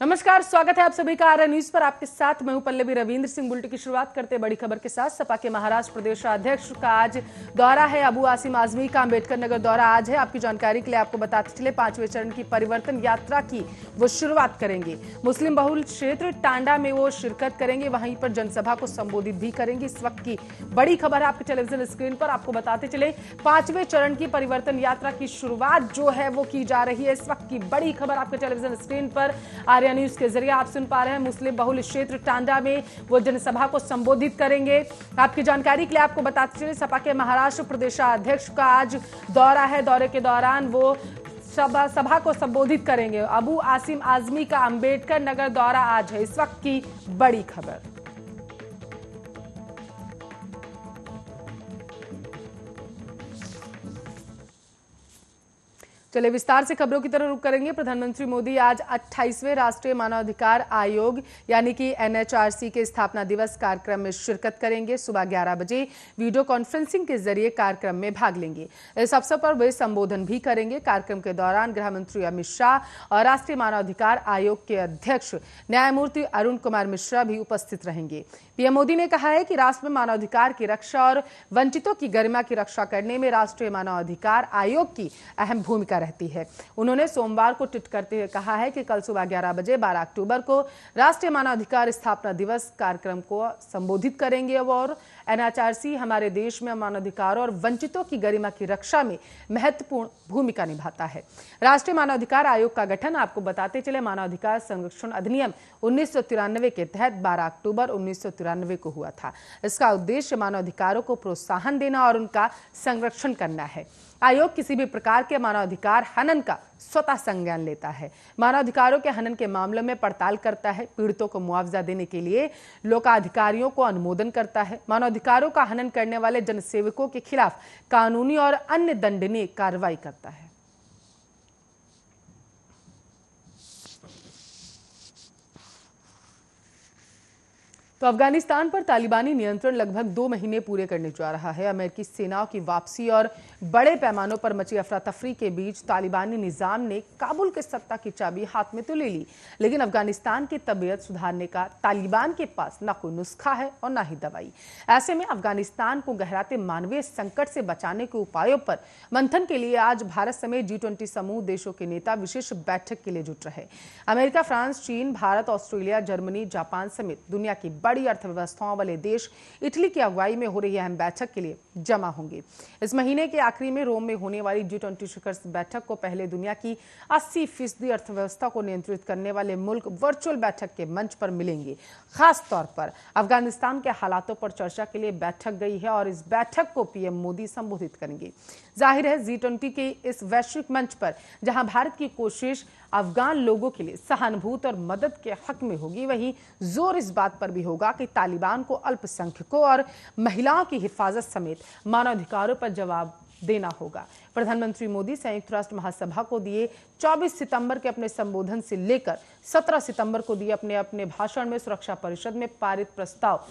नमस्कार, स्वागत है आप सभी का आरएन न्यूज पर। आपके साथ मैं हूं पल्लवी रविंद्र सिंह। बुलेटिन की शुरुआत करते हैं बड़ी खबर के साथ। सपा के महाराष्ट्र प्रदेशाध्यक्ष का आज दौरा है। अबू आसिम आजमी का अंबेडकर नगर दौरा आज है। आपकी जानकारी के लिए आपको बताते चले, 5वें चरण की परिवर्तन यात्रा की वो शुरुआत करेंगे। मुस्लिम बहुल क्षेत्र टांडा में वो शिरकत करेंगे, वहीं पर जनसभा को संबोधित भी करेंगे। इस वक्त की बड़ी खबर है आपके टेलीविजन स्क्रीन पर। आपको बताते चले, 5वें चरण की परिवर्तन यात्रा की शुरुआत जो है वो की जा रही है। इस वक्त की बड़ी खबर आपके टेलीविजन स्क्रीन पर न्यूज के जरिए आप सुन पा रहे हैं। मुस्लिम बहुल क्षेत्र टांडा में वो जनसभा को संबोधित करेंगे। आपकी जानकारी के लिए आपको बताते चले, सपा के महाराष्ट्र प्रदेशाध्यक्ष का आज दौरा है। दौरे के दौरान वो सभा को संबोधित करेंगे। अबू आसिम आजमी का अंबेडकर नगर दौरा आज है। इस वक्त की बड़ी खबर। चलिए विस्तार से खबरों की तरफ रुख करेंगे। प्रधानमंत्री मोदी आज 28वें राष्ट्रीय मानवाधिकार आयोग यानी कि एनएचआरसी के स्थापना दिवस कार्यक्रम में शिरकत करेंगे। सुबह 11 बजे वीडियो कॉन्फ्रेंसिंग के जरिए कार्यक्रम में भाग लेंगे। इस अवसर पर वे संबोधन भी करेंगे। कार्यक्रम के दौरान गृह मंत्री अमित शाह और राष्ट्रीय मानवाधिकार आयोग के अध्यक्ष न्यायमूर्ति अरुण कुमार मिश्रा भी उपस्थित रहेंगे। पीएम मोदी ने कहा है कि राष्ट्र में मानवाधिकार की रक्षा और वंचितों की गरिमा की रक्षा करने में राष्ट्रीय मानवाधिकार आयोग की अहम भूमिका रहती है। उन्होंने सोमवार को ट्वीट करते हुए कहा है कि कल सुबह 11 बजे 12 अक्टूबर को राष्ट्रीय मानवाधिकार स्थापना दिवस कार्यक्रम को संबोधित करेंगे और एनएचआरसी हमारे देश में मानवाधिकार और वंचितों की गरिमा की रक्षा में महत्वपूर्ण भूमिका निभाता है। राष्ट्रीय मानवाधिकार आयोग का गठन आपको बताते चले, मानवाधिकार संरक्षण अधिनियम 1993 के तहत 12 अक्टूबर 1993 को हुआ था। इसका उद्देश्य मानवाधिकारों को प्रोत्साहन देना और उनका संरक्षण करना है। आयोग किसी भी प्रकार के मानवाधिकार हनन का स्वतः संज्ञान लेता है। मानवाधिकारों के हनन के मामलों में पड़ताल करता है। पीड़ितों को मुआवजा देने के लिए लोकाधिकारियों को अनुमोदन करता है। मानवाधिकारों का हनन करने वाले जनसेवकों के खिलाफ कानूनी और अन्य दंडनीय कार्रवाई करता है। तो अफगानिस्तान पर तालिबानी नियंत्रण लगभग 2 महीने पूरे करने जा रहा है। अमेरिकी सेनाओं की वापसी और बड़े पैमानों पर मची अफरा तफरी के बीच तालिबानी निजाम ने काबुल के सत्ता की चाबी हाथ में तो ले ली, लेकिन अफगानिस्तान की तबीयत सुधारने का तालिबान के पास न कोई नुस्खा है और न ही दवाई। ऐसे में अफगानिस्तान को गहराते मानवीय संकट से बचाने के उपायों पर मंथन के लिए आज भारत समेत G20 समूह देशों के नेता विशेष बैठक के लिए जुट रहे। अमेरिका, फ्रांस, चीन, भारत, ऑस्ट्रेलिया, जर्मनी, जापान समेत दुनिया की बड़ी अर्थव्यवस्थाओं वाले देश इटली की अगुवाई में हो रही अहम बैठक के लिए जमा होंगे। इस महीने के आखिरी में रोम में होने वाली G20 शिखर बैठक को पहले दुनिया की 80% अर्थव्यवस्था को नियंत्रित करने वाले मुल्क वर्चुअल बैठक के मंच पर मिलेंगे। खास तौर पर अफगानिस्तान के हालातों पर चर्चा के लिए बैठक गई है और इस बैठक को पीएम मोदी संबोधित करेंगे। जाहिर है G20 के इस वैश्विक मंच पर जहां भारत की कोशिश अफगान लोगों के लिए सहानुभूति और मदद के हक में होगी, वहीं जोर इस बात पर भी होगा कि तालिबान को अल्पसंख्यकों और महिलाओं की हिफाजत समेत मानवाधिकारों पर जवाब देना होगा। प्रधानमंत्री मोदी संयुक्त राष्ट्र महासभा को दिए 24 सितंबर के अपने संबोधन से लेकर 17 सितंबर को दिए अपने अपने भाषण में सुरक्षा परिषद में पारित प्रस्ताव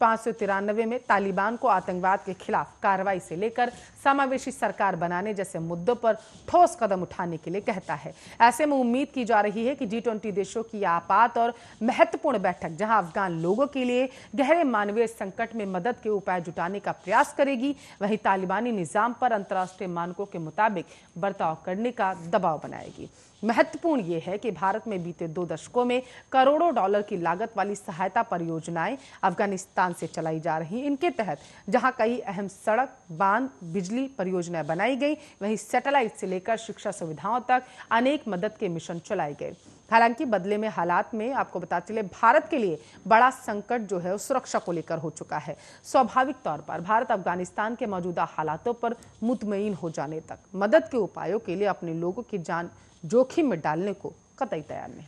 2593 में तालिबान को आतंकवाद के खिलाफ कार्रवाई से लेकर समावेशी सरकार बनाने जैसे मुद्दों पर ठोस कदम उठाने के लिए कहता है। ऐसे में उम्मीद की जा रही है कि G20 देशों की आपात और महत्वपूर्ण बैठक जहां अफगान लोगों के लिए गहरे मानवीय संकट में मदद के उपाय जुटाने का प्रयास करेगी, वहीं तालिबानी निजाम पर अंतर्राष्ट्रीय मानकों के मुताबिक बर्ताव करने का दबाव बनाएगी। महत्वपूर्ण यह है कि भारत में बीते 2 दशकों में करोड़ों डॉलर की लागत वाली सहायता परियोजनाएं अफगानिस्तान से चलाई जा रही हैं। इनके तहत जहां कई अहम सड़क, बांध, बिजली परियोजनाएं बनाई गई, वहीं सैटेलाइट से लेकर शिक्षा सुविधाओं तक अनेक मदद के मिशन चलाए गए। हालांकि बदले में हालात में आपको बताते चले, भारत के लिए बड़ा संकट जो है सुरक्षा को लेकर हो चुका है। स्वाभाविक तौर पर भारत अफगानिस्तान के मौजूदा हालातों पर मुतमईन हो जाने तक मदद के उपायों के लिए अपने लोगों की जान जोखिम में डालने को कतई तैयार नहीं।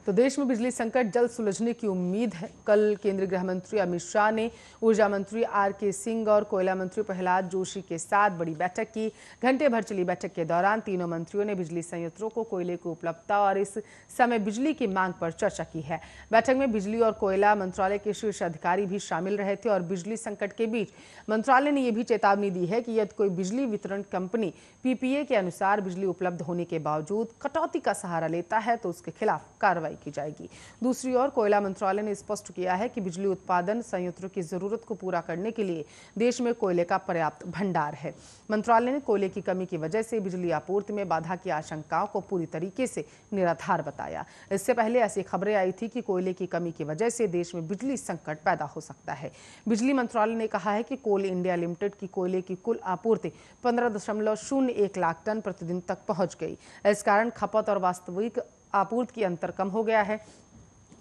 तो देश में बिजली संकट जल्द सुलझने की उम्मीद है। कल केंद्रीय गृह मंत्री अमित शाह ने ऊर्जा मंत्री आर.के. सिंह और कोयला मंत्री प्रहलाद जोशी के साथ बड़ी बैठक की। घंटे भर चली बैठक के दौरान तीनों मंत्रियों ने बिजली संयंत्रों को कोयले की उपलब्धता और इस समय बिजली की मांग पर चर्चा की है। बैठक में बिजली और कोयला मंत्रालय के शीर्ष अधिकारी भी शामिल रहे थे और बिजली संकट के बीच मंत्रालय ने यह भी चेतावनी दी है कि यदि कोई बिजली वितरण कंपनी पीपीए के अनुसार बिजली उपलब्ध होने के बावजूद कटौती का सहारा लेता है तो उसके खिलाफ कार्रवाई की जाएगी। दूसरी ओर कोयला मंत्रालय ने स्पष्ट किया है कि बिजली उत्पादन संयंत्रों की जरूरत को पूरा करने के लिए देश में कोयले का पर्याप्त भंडार है। मंत्रालय ने कोयले की कमी की वजह से बिजली आपूर्ति में बाधा की आशंकाओं को पूरी तरीके से निराधार बताया। इससे पहले ऐसी खबरें आई थी कि कोयले की कमी की वजह से देश में बिजली संकट पैदा हो सकता है। बिजली मंत्रालय ने कहा है कि कोल इंडिया लिमिटेड की कोयले की कुल आपूर्ति 15.01 लाख टन प्रतिदिन तक पहुंच गई। इस कारण खपत और वास्तविक आपूर्ति की अंतर कम हो गया है।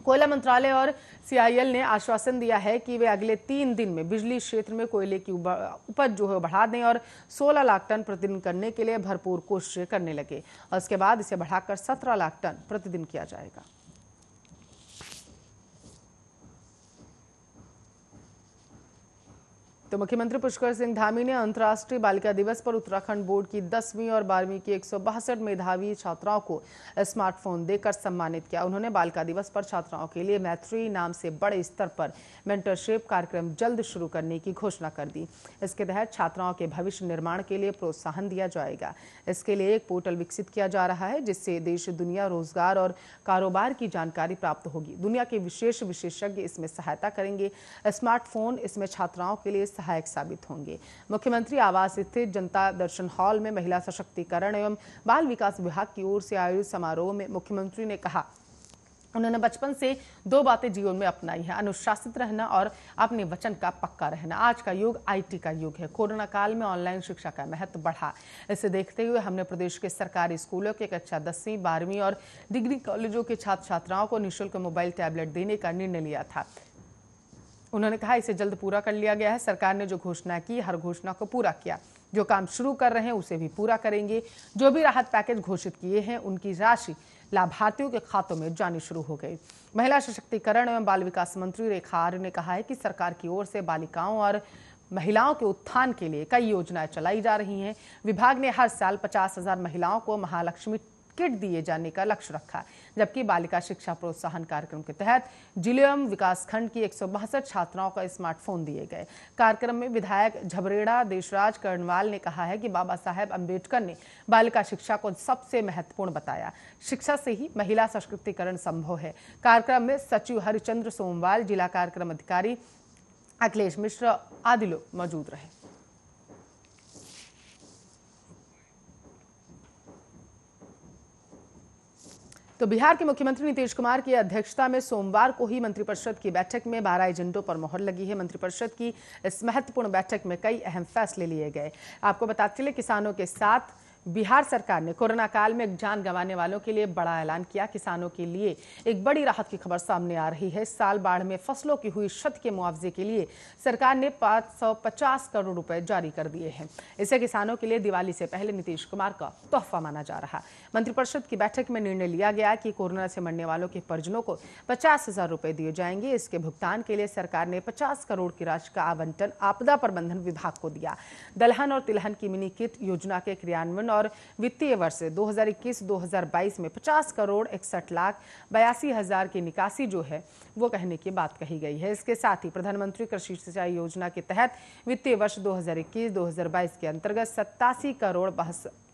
कोयला मंत्रालय और सीआईएल ने आश्वासन दिया है कि वे अगले 3 दिन में बिजली क्षेत्र में कोयले की उपज जो है बढ़ा दें और 16 लाख टन प्रतिदिन करने के लिए भरपूर कोशिशें करने लगे और उसके बाद इसे बढ़ाकर 17 लाख टन प्रतिदिन किया जाएगा। तो मुख्यमंत्री पुष्कर सिंह धामी ने अंतर्राष्ट्रीय बालिका दिवस पर उत्तराखंड बोर्ड की 10वीं और 12वीं की 162 मेधावी छात्राओं को स्मार्टफोन देकर सम्मानित किया। उन्होंने बालिका दिवस पर छात्राओं के लिए मैत्री नाम से बड़े स्तर पर मेंटरशिप कार्यक्रम जल्द शुरू करने की घोषणा कर दी। इसके तहत छात्राओं के भविष्य निर्माण के लिए प्रोत्साहन दिया जाएगा। इसके लिए एक पोर्टल विकसित किया जा रहा है जिससे देश दुनिया रोजगार और कारोबार की जानकारी प्राप्त होगी। दुनिया के विशेषज्ञ इसमें सहायता करेंगे। स्मार्टफोन इसमें छात्राओं के लिए सहायक साबित होंगे। मुख्यमंत्री आवास स्थित जनता दर्शन हॉल में महिला सशक्तिकरण एवं बाल विकास विभाग की ओर से आयोजित समारोह में मुख्यमंत्री ने कहा, उन्होंने बचपन से 2 बातें जीवन में अपनाई है, अनुशासित रहना और अपने वचन का पक्का रहना। आज का युग आईटी का युग है। कोरोना काल में ऑनलाइन शिक्षा का महत्व बढ़ा। इसे देखते हुए हमने प्रदेश के सरकारी स्कूलों के कक्षा 10वीं, 12वीं और डिग्री कॉलेजों के छात्र छात्राओं को निःशुल्क मोबाइल टैबलेट देने का निर्णय लिया था। उन्होंने कहा इसे जल्द पूरा कर लिया गया है। सरकार ने जो घोषणा की हर घोषणा को पूरा किया। जो काम शुरू कर रहे हैं उसे भी पूरा करेंगे। जो भी राहत पैकेज घोषित किए हैं उनकी राशि लाभार्थियों के खातों में जानी शुरू हो गई। महिला सशक्तिकरण एवं बाल विकास मंत्री रेखा आर्य ने कहा है कि सरकार की ओर से बालिकाओं और महिलाओं के उत्थान के लिए कई योजनाएं चलाई जा रही हैं। विभाग ने हर साल 50,000 महिलाओं को महालक्ष्मी किट दिए जाने का लक्ष्य रखा, जबकि बालिका शिक्षा प्रोत्साहन कार्यक्रम के तहत जिले एवं विकासखंड की 162 छात्राओं को स्मार्टफोन दिए गए। कार्यक्रम में विधायक झबरेड़ा देशराज कर्णवाल ने कहा है कि बाबा साहेब अम्बेडकर ने बालिका शिक्षा को सबसे महत्वपूर्ण बताया। शिक्षा से ही महिला सशक्तिकरण संभव है। कार्यक्रम में सचिव हरिचंद्र सोमवाल, जिला कार्यक्रम अधिकारी अखिलेश मिश्र आदि लोग मौजूद रहे। तो बिहार के मुख्यमंत्री नीतीश कुमार की अध्यक्षता में सोमवार को ही मंत्रिपरिषद की बैठक में 12 एजेंडों पर मोहर लगी है। मंत्रिपरिषद की इस महत्वपूर्ण बैठक में कई अहम फैसले लिए गए। आपको बताते चले, किसानों के साथ बिहार सरकार ने कोरोना काल में जान गंवाने वालों के लिए बड़ा ऐलान किया। किसानों के लिए एक बड़ी राहत की खबर सामने आ रही है। इस साल बाढ़ में फसलों की हुई क्षति के मुआवजे के लिए सरकार ने 550 करोड़ रुपए जारी कर दिए हैं। इसे किसानों के लिए दिवाली से पहले नीतीश कुमार का तोहफा माना जा रहा। मंत्रिपरिषद की बैठक में निर्णय लिया गया कि कोरोना से मरने वालों के परिजनों को 50,000 रुपए दिए जाएंगे। इसके भुगतान के लिए सरकार ने 50 करोड़ की राशि का आवंटन आपदा प्रबंधन विभाग को दिया। दलहन और तिलहन की मिनी किट योजना के क्रियान्वयन और वित्तीय वर्ष 2021-2022 में 50 करोड़ 61 लाख 82 हजार की निकासी जो है वो कहने की बात कही गई है। इसके साथ ही प्रधानमंत्री कृषि सिंचाई योजना के तहत वित्तीय वर्ष 2021-2022 के अंतर्गत 87 करोड़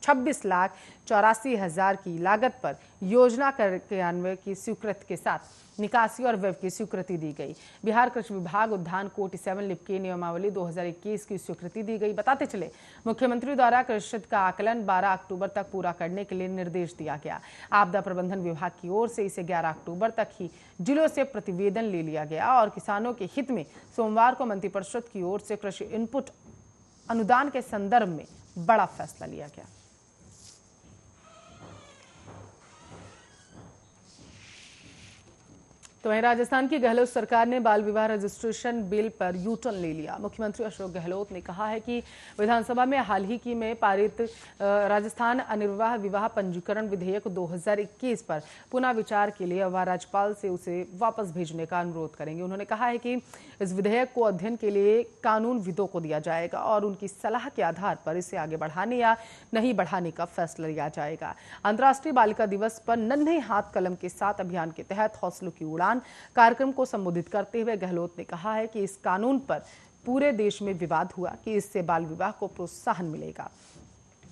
26 लाख 84 हजार की लागत पर योजना क्रियान्वयन की स्वीकृति के साथ निकासी और व्यय की स्वीकृति दी गई। बिहार कृषि विभाग उद्यान कोटि 7 लिपके नियमावली 2021 की स्वीकृति दी गई। बताते चले, मुख्यमंत्री द्वारा कृषि का आकलन 12 अक्टूबर तक पूरा करने के लिए निर्देश दिया गया। आपदा प्रबंधन विभाग की ओर से इसे 11 अक्टूबर तक ही जिलों से प्रतिवेदन ले लिया गया और किसानों के हित में सोमवार को मंत्रिपरिषद की ओर से कृषि इनपुट अनुदान के संदर्भ में बड़ा फैसला लिया गया। तो वहीं राजस्थान की गहलोत सरकार ने बाल विवाह रजिस्ट्रेशन बिल पर यू टर्न ले लिया। मुख्यमंत्री अशोक गहलोत ने कहा है कि विधानसभा में हाल ही में पारित राजस्थान अनिर्वाह विवाह पंजीकरण विधेयक 2021 पर पुनः विचार के लिए वह राज्यपाल से उसे वापस भेजने का अनुरोध करेंगे। उन्होंने कहा है कि इस विधेयक को अध्ययन के लिए कानूनविदों को दिया जाएगा और उनकी सलाह के आधार पर इसे आगे बढ़ाने या नहीं बढ़ाने का फैसला लिया जाएगा। अंतर्राष्ट्रीय बालिका दिवस पर नन्हे हाथ कलम के साथ अभियान के तहत हौसलों की उड़ान कार्यक्रम को संबोधित करते हुए गहलोत ने कहा है कि इस कानून पर पूरे देश में विवाद हुआ कि इससे बाल विवाह को प्रोत्साहन मिलेगा।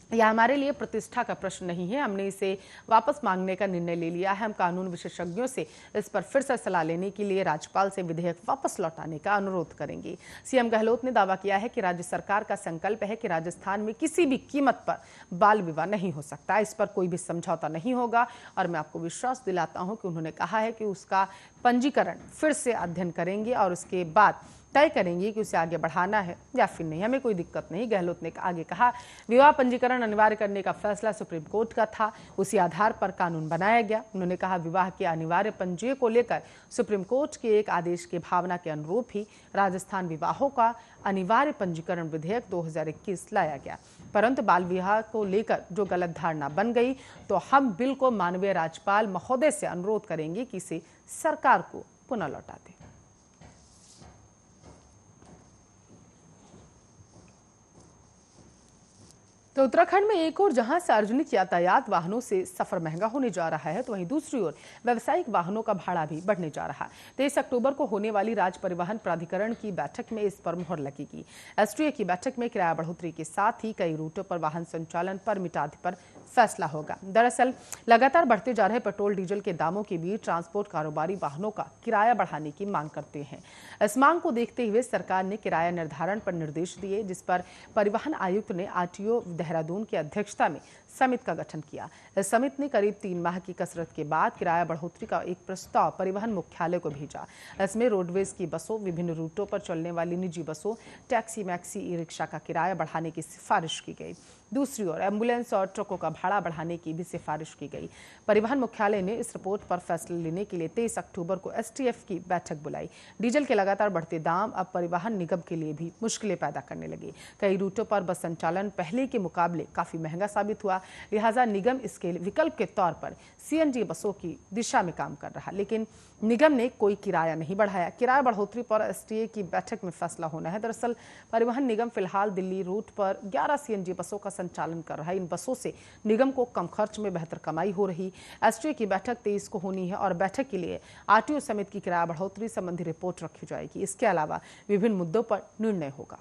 यह हमारे लिए प्रतिष्ठा का प्रश्न नहीं है। हमने इसे वापस मांगने का निर्णय ले लिया है। हम कानून विशेषज्ञों से इस पर फिर से सलाह लेने के लिए राज्यपाल से विधेयक वापस लौटाने का अनुरोध करेंगे। सीएम गहलोत ने दावा किया है कि राज्य सरकार का संकल्प है कि राजस्थान में किसी भी कीमत पर बाल विवाह नहीं हो सकता। इस पर कोई भी समझौता नहीं होगा और मैं आपको विश्वास दिलाता हूं कि उन्होंने कहा है कि उसका पंजीकरण फिर से अध्ययन करेंगे और उसके बाद तय करेंगे कि उसे आगे बढ़ाना है या फिर नहीं। हमें कोई दिक्कत नहीं। गहलोत ने आगे कहा, विवाह पंजीकरण अनिवार्य करने का फैसला सुप्रीम कोर्ट का था, उसी आधार पर कानून बनाया गया। उन्होंने कहा, विवाह के अनिवार्य पंजीयन को लेकर सुप्रीम कोर्ट के एक आदेश की भावना के अनुरूप ही राजस्थान विवाहों का अनिवार्य पंजीकरण विधेयक 2021 लाया गया। परंतु बाल विवाह को लेकर जो गलत धारणा बन गई, तो हम बिल को माननीय राज्यपाल महोदय से अनुरोध करेंगे कि इसे सरकार को पुनः लौटा दें। तो उत्तराखंड में एक ओर जहां सार्वजनिक यातायात वाहनों से सफर महंगा होने जा रहा है, तो वहीं दूसरी ओर व्यावसायिक वाहनों का भाड़ा भी बढ़ने जा रहा है। 23 अक्टूबर को होने वाली राज्य परिवहन प्राधिकरण की बैठक में इस पर मुहर लगेगी। एसटीए की बैठक में किराया बढ़ोतरी के साथ ही कई रूटों पर वाहन संचालन परमिट आदि पर फैसला होगा। दरअसल लगातार बढ़ते जा रहे पेट्रोल डीजल के दामों के बीच ट्रांसपोर्ट कारोबारी वाहनों का किराया बढ़ाने की मांग करते हैं। इस मांग को देखते हुए सरकार ने किराया निर्धारण पर निर्देश दिए, जिस पर परिवहन आयुक्त ने आरटीओ देहरादून की अध्यक्षता में समिति का गठन किया। इस समिति ने करीब 3 माह की कसरत के बाद किराया बढ़ोतरी का एक प्रस्ताव परिवहन मुख्यालय को भेजा। इसमें रोडवेज की बसों, विभिन्न रूटों पर चलने वाली निजी बसों, टैक्सी, मैक्सी, ई रिक्शा का किराया बढ़ाने की सिफारिश की गई। दूसरी ओर एम्बुलेंस और ट्रकों का भाड़ा बढ़ाने की भी सिफारिश की गई। परिवहन मुख्यालय ने इस रिपोर्ट पर फैसला लेने के लिए 23 अक्टूबर को एसटीएफ की बैठक बुलाई। डीजल के लगातार बढ़ते दाम अब परिवहन निगम के लिए भी मुश्किलें पैदा करने लगे। कई रूटों पर बस संचालन पहले के मुकाबले काफी महंगा साबित हुआ, लिहाजा निगम इसके विकल्प के तौर पर सीएनजी बसों की दिशा में काम कर रहा, लेकिन निगम ने कोई किराया नहीं बढ़ाया। किराया बढ़ोतरी पर एसटीए की बैठक में फैसला होना है। दरअसल परिवहन निगम फिलहाल दिल्ली रूट पर 11 सीएनजी बसों का संचालन कर रहा है। इन बसों से निगम को कम खर्च में बेहतर कमाई हो रही। एसटीए की बैठक 23 को होनी है और बैठक के लिए आरटीओ समिति की किराया बढ़ोतरी संबंधी रिपोर्ट रखी जाएगी। इसके अलावा विभिन्न मुद्दों पर निर्णय होगा।